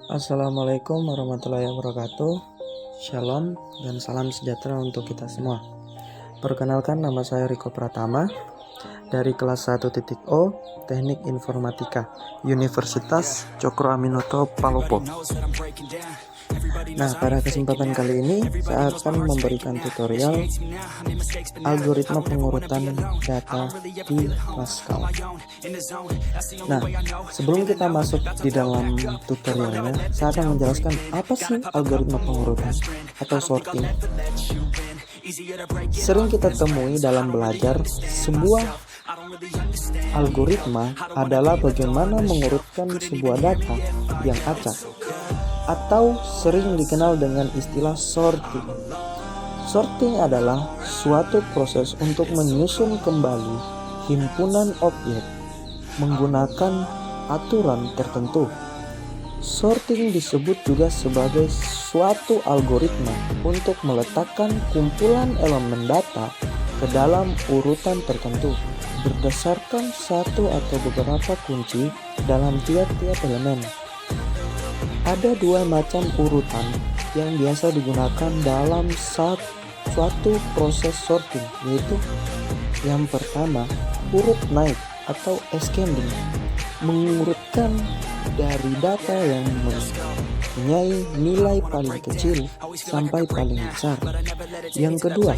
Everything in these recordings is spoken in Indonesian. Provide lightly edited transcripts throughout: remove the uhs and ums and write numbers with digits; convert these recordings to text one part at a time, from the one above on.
Assalamualaikum warahmatullahi wabarakatuh. Shalom dan salam sejahtera untuk kita semua. Perkenalkan, nama saya Riko Pratama dari kelas 1.0 Teknik Informatika Universitas Cokro Aminoto Palopo. Nah, pada kesempatan kali ini saya akan memberikan tutorial algoritma pengurutan data di Pascal. Nah, sebelum kita masuk di dalam tutorialnya, saya akan menjelaskan apa sih algoritma pengurutan atau sorting. Sering kita temui dalam belajar, sebuah algoritma adalah bagaimana mengurutkan sebuah data yang acak, atau sering dikenal dengan istilah sorting. Sorting adalah suatu proses untuk menyusun kembali himpunan objek menggunakan aturan tertentu. Sorting disebut juga sebagai suatu algoritma untuk meletakkan kumpulan elemen data ke dalam urutan tertentu berdasarkan satu atau beberapa kunci dalam tiap-tiap elemen. Ada dua macam urutan yang biasa digunakan dalam suatu proses sorting, yaitu yang pertama, urut naik atau ascending, mengurutkan dari data yang mempunyai nilai paling kecil sampai paling besar. Yang kedua,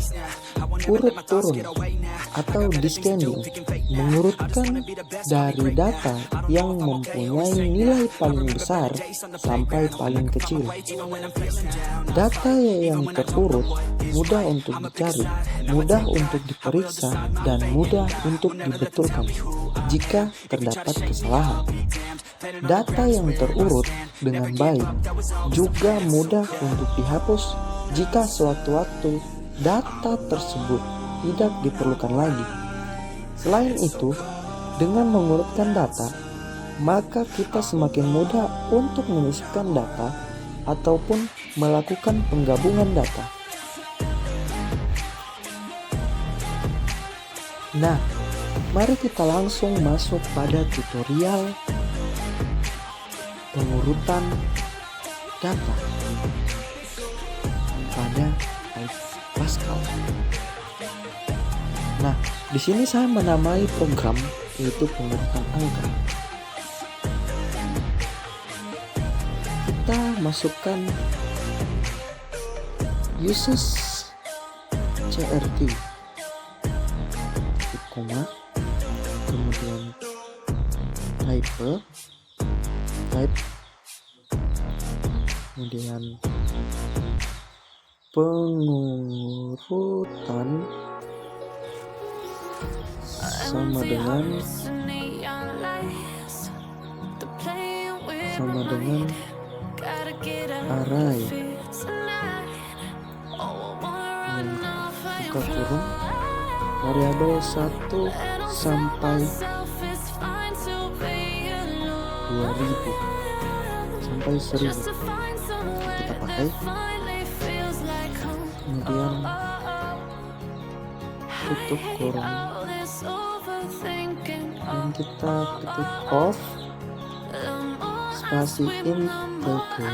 urut turun atau descending, mengurutkan dari data yang mempunyai nilai paling besar sampai paling kecil. Data yang terurut mudah untuk dicari, mudah untuk diperiksa, dan mudah untuk dibetulkan jika terdapat kesalahan. Data yang terurut dengan baik juga mudah untuk dihapus jika sewaktu-waktu data tersebut tidak diperlukan lagi. Selain itu, dengan mengurutkan data, maka kita semakin mudah untuk menyisipkan data ataupun melakukan penggabungan data. Nah, mari kita langsung masuk pada tutorial pengurutan data pada Pascal. Nah, di sini saya menamai program yaitu pengurutan angka. Kita masukkan uses CRT, koma, kemudian type, kemudian pengurutan sama dengan array yang buka kurung variabel 1 sampai 2000 sampai 1000 kita pakai, kemudian tutup kurung dan kita ketik off spasi integer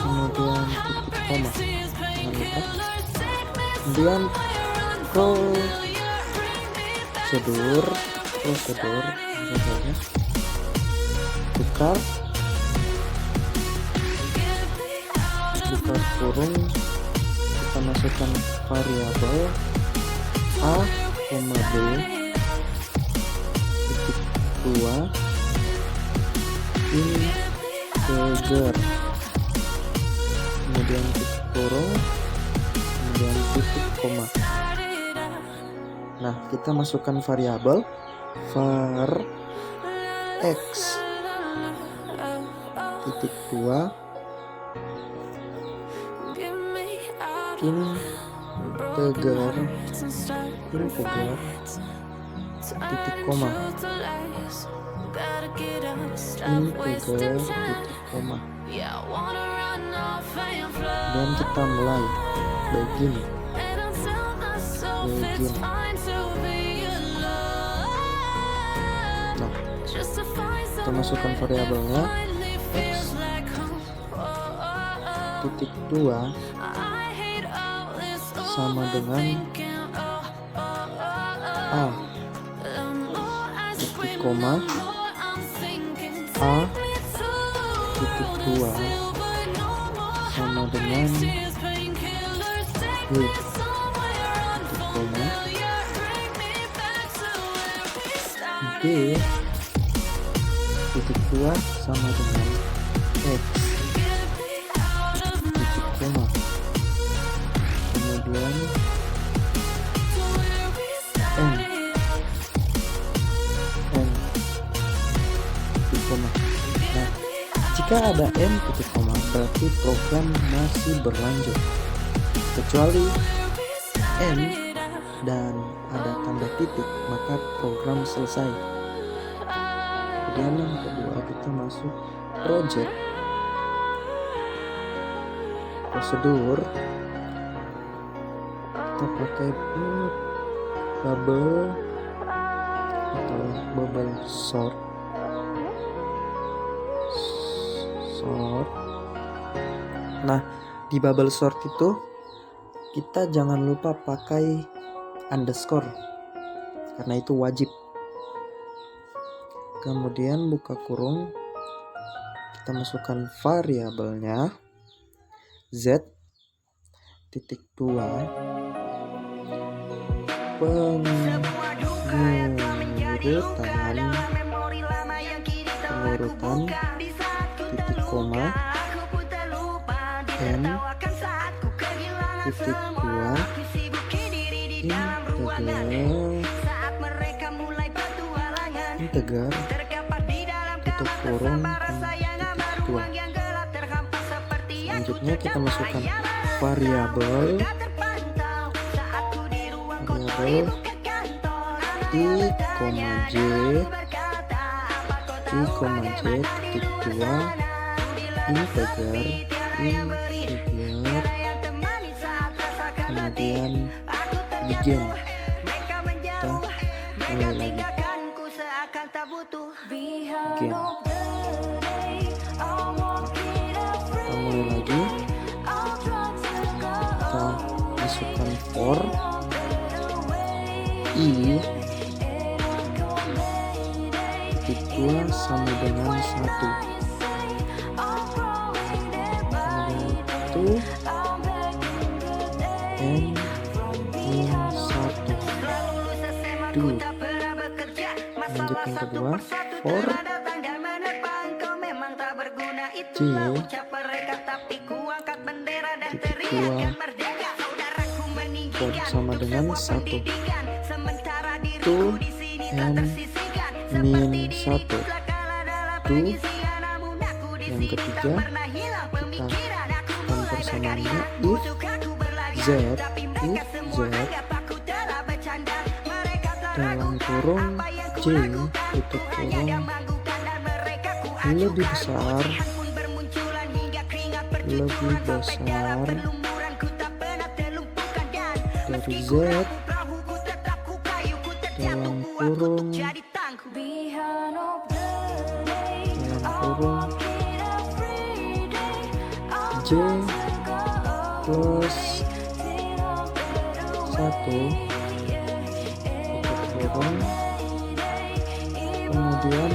kemudian titik koma, kemudian prosedur buka kurung, kita masukkan variabel a, b, titik 2 integer, kemudian titik kurung, kemudian titik koma. Nah, kita masukkan variabel var x titik 2 integer titik koma, integer titik koma, dan kita mulai begin. Nah, Kita masukkan variabelnya x titik 2 sama dengan a titik koma a titik 2 sama dengan b titik koma b titik 2 sama dengan x titik koma, kemudian n titik koma. Nah, jika ada n titik koma berarti program masih berlanjut, kecuali n dan ada tanda titik maka program selesai. Kemudian yang kedua kita masuk project, prosedur kita pakai bubble atau bubble sort. Nah, di bubble sort itu kita jangan lupa pakai underscore karena itu wajib. Kemudian buka kurung, kita masukkan variabelnya z titik 2 pengurutan titik koma n titik 2 integer tutup kurung titik 2. Selanjutnya kita masukkan variabel i, j titik 2 integer kemudian begin. Kita mulai lagi begin. Kita mulai lagi, kita masukkan for i titik 2 sama dengan 1, kemudian itu n min 1 do. Lanjut yang kedua for j titik 2 for sama dengan 1 to n min 1 do. Yang ketiga kita lakukan persamaannya if z dalam kurung j tutup kurung lebih besar dari z dalam kurung j plus 1 tutup kurung, kemudian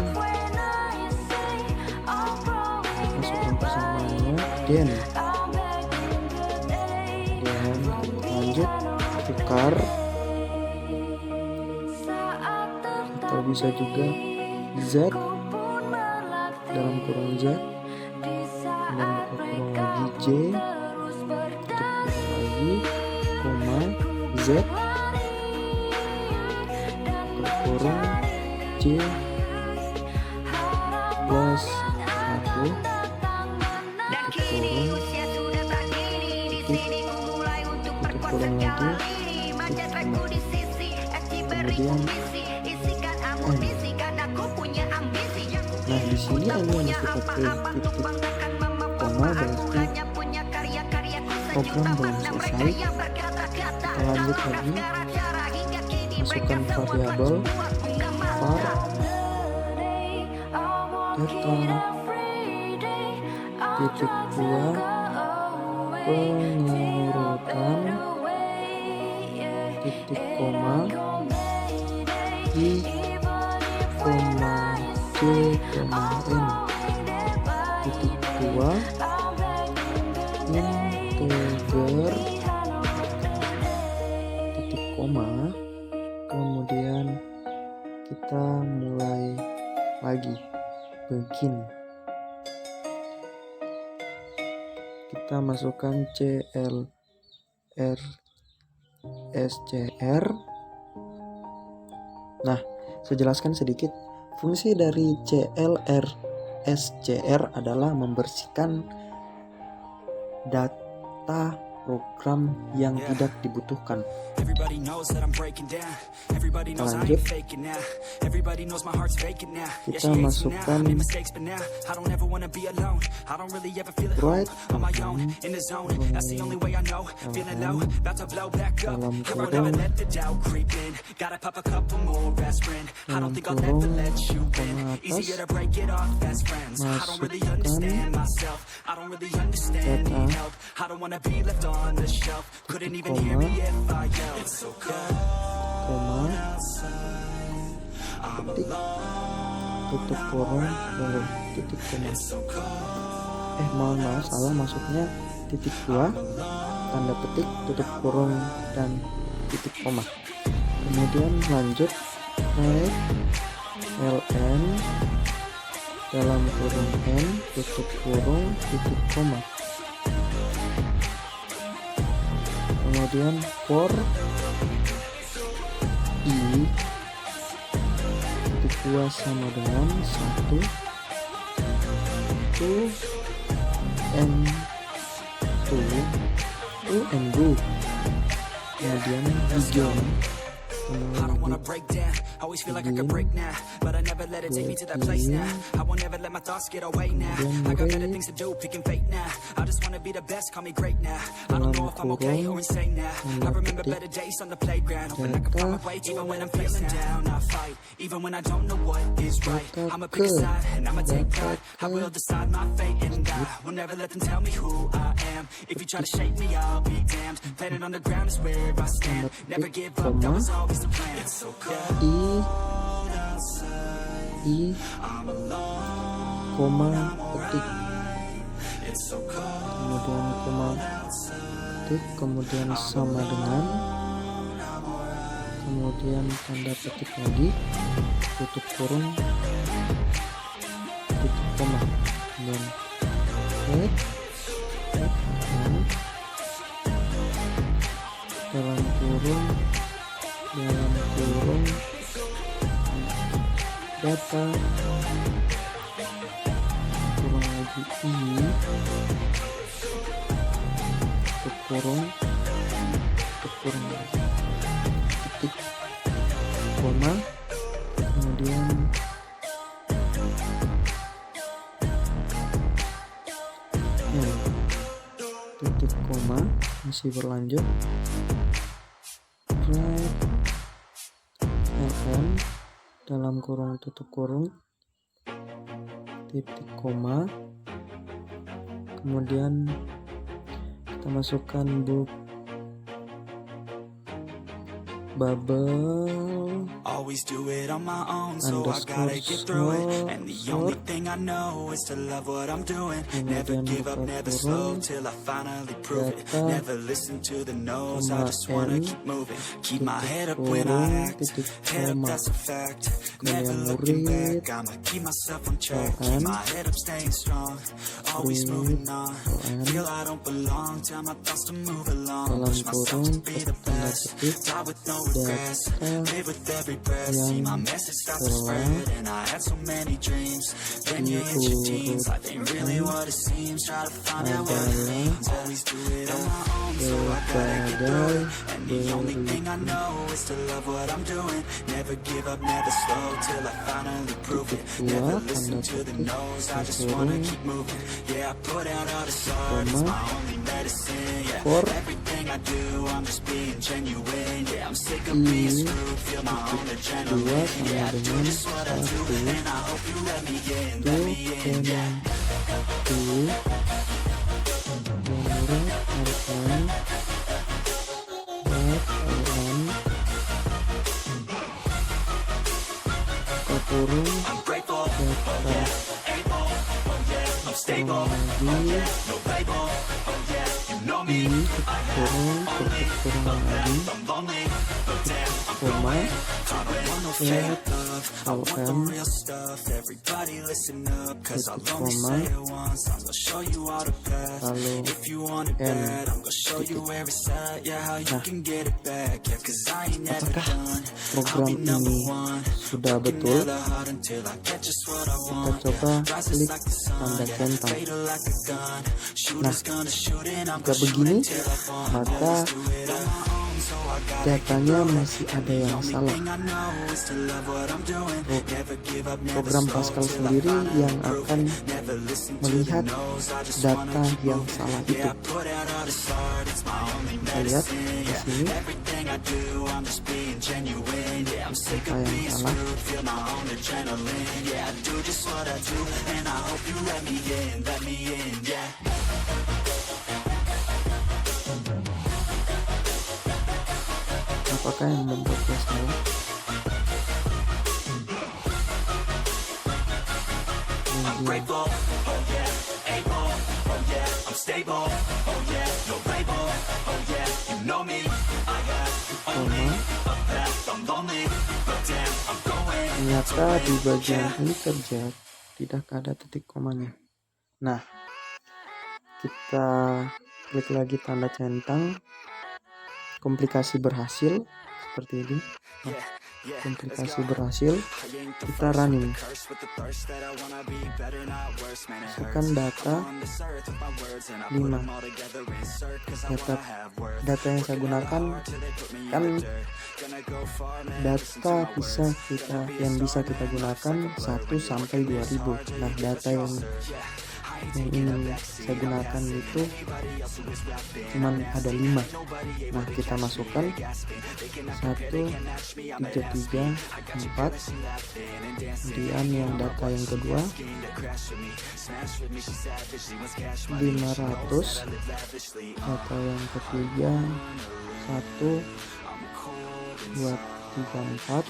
masukkan persamaannya den lanjut tukar, atau bisa juga z dalam kurung z dan buka kurung lagi j tutup kurung lagi koma z buka kurung j plus 1 tutup kurung tutup kurung lagi kemudian nah di sini ini yang kita pakai titik koma berarti program belum selesai. Kita lanjut lagi, masukkan variabel var data, titik 2 pengurutan, titik koma, I, koma, J, koma, N, titik 2 integer, titik koma, kemudian kita mulai lagi begin. Kita masukkan CLR SCR. Nah, saya jelaskan sedikit. Fungsi dari CLR SCR adalah membersihkan data program yang tidak dibutuhkan. Lanjut, kita masukkan write dalam kurung koma, titik, tutup kurung, titik koma. Maaf, salah, maksudnya titik 2, tanda petik, tutup kurung, dan titik koma. Kemudian lanjut, ln dalam kurung n, tutup kurung, titik koma. Kemudian for I, titik 2 sama dengan 1, to and 2, kemudian begin. I don't wanna break down, always feel like I could break now, but I never let it take me to that place now. I won't ever let my thoughts get away now. I got better things to do, picking fate now. I just wanna be the best, call me great now. I don't know if I'm okay or insane now. I remember better days on the playground, hoping I could find my way even when I'm feeling down. I fight, even when I don't know what is right. I'ma pick a side and I'ma take pride. I will decide my fate and I will never let them tell me who I am. If you try to shake me, I'll be damned. Planet on the ground is where I stand. Never give up, that was always the plan. It's so cold outside. I, koma, petik, kemudian koma, petik, kemudian sama dengan, kemudian tanda petik lagi, tutup kurung, titik koma, kemudian dalam kurung data, kurung lagi I, tutup kurung lagi, titik koma, kemudian titik koma, masih berlanjut, ln dalam kurung tutup kurung, titik koma, kemudian kita masukkan bubble always do it on my own, so I gotta get through it. And the only thing I know is to love what I'm doing. Never give up, never slow till I finally prove it. Never listen to the no's, I just wanna keep moving. Keep my head up when I act, head up, that's a fact. Never looking back, I'ma keep myself on track. Keep my head up, staying strong, always moving on. Feel I don't belong, tell my thoughts to move along. Push myself to be the best, die with no regrets. Live with every breath, see my message start to spread. And I had so many dreams, then you hit your teens. Life ain't really what it seems, try to find out what it means. Always do it on my own, so I gotta get through it. And the only thing I know is to love what I'm doing. Never give up, never slow till I finally prove it. Never listen to the no's, I just wanna keep moving. Yeah, I put out all this art, it's my only medicine. Yeah, everything I do, I'm just being genuine. Yeah, I'm sick 2 sama dengan 1,5. Apakah program ini sudah betul? Kita coba klik tanda centang. Nah, jika begini, maka datanya masih ada yang salah. Program Pascal sendiri yang akan melihat data yang salah itu. Kita lihat di sini data yang salah. Apakah yang membuatnya salah? Ternyata di bagian ini kerja tidak ada titik komanya. Nah, kita klik lagi tanda centang. Komplikasi berhasil seperti ini. Nah, komplikasi berhasil, kita running. Masukkan data 5. Data yang saya gunakan kan data yang bisa kita gunakan 1 sampai 2000. Nah, data yang ingin saya gunakan itu cuman ada 5. Nah, kita masukkan 1, 3, 3, 4. Kemudian yang data yang kedua 500. Data yang ketiga 1, 2, 3, 4.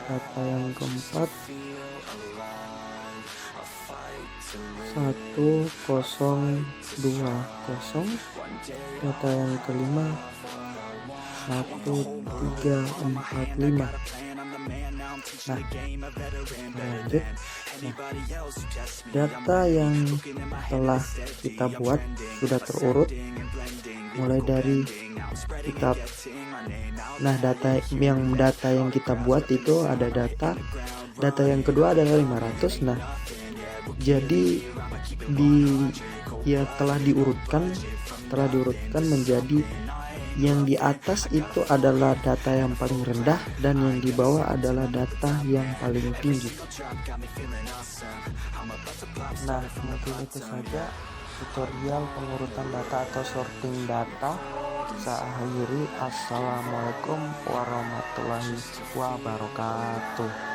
Data yang keempat 1020. Data yang kelima 1345. Nah, lanjut. Data yang telah kita buat sudah terurut mulai dari kita. Nah, data yang kita buat itu ada data yang kedua adalah 500. Nah, jadi telah diurutkan menjadi yang di atas itu adalah data yang paling rendah dan yang di bawah adalah data yang paling tinggi. Nah, mungkin itu saja tutorial pengurutan data atau sorting data. Saya akhiri. Assalamualaikum warahmatullahi wabarakatuh.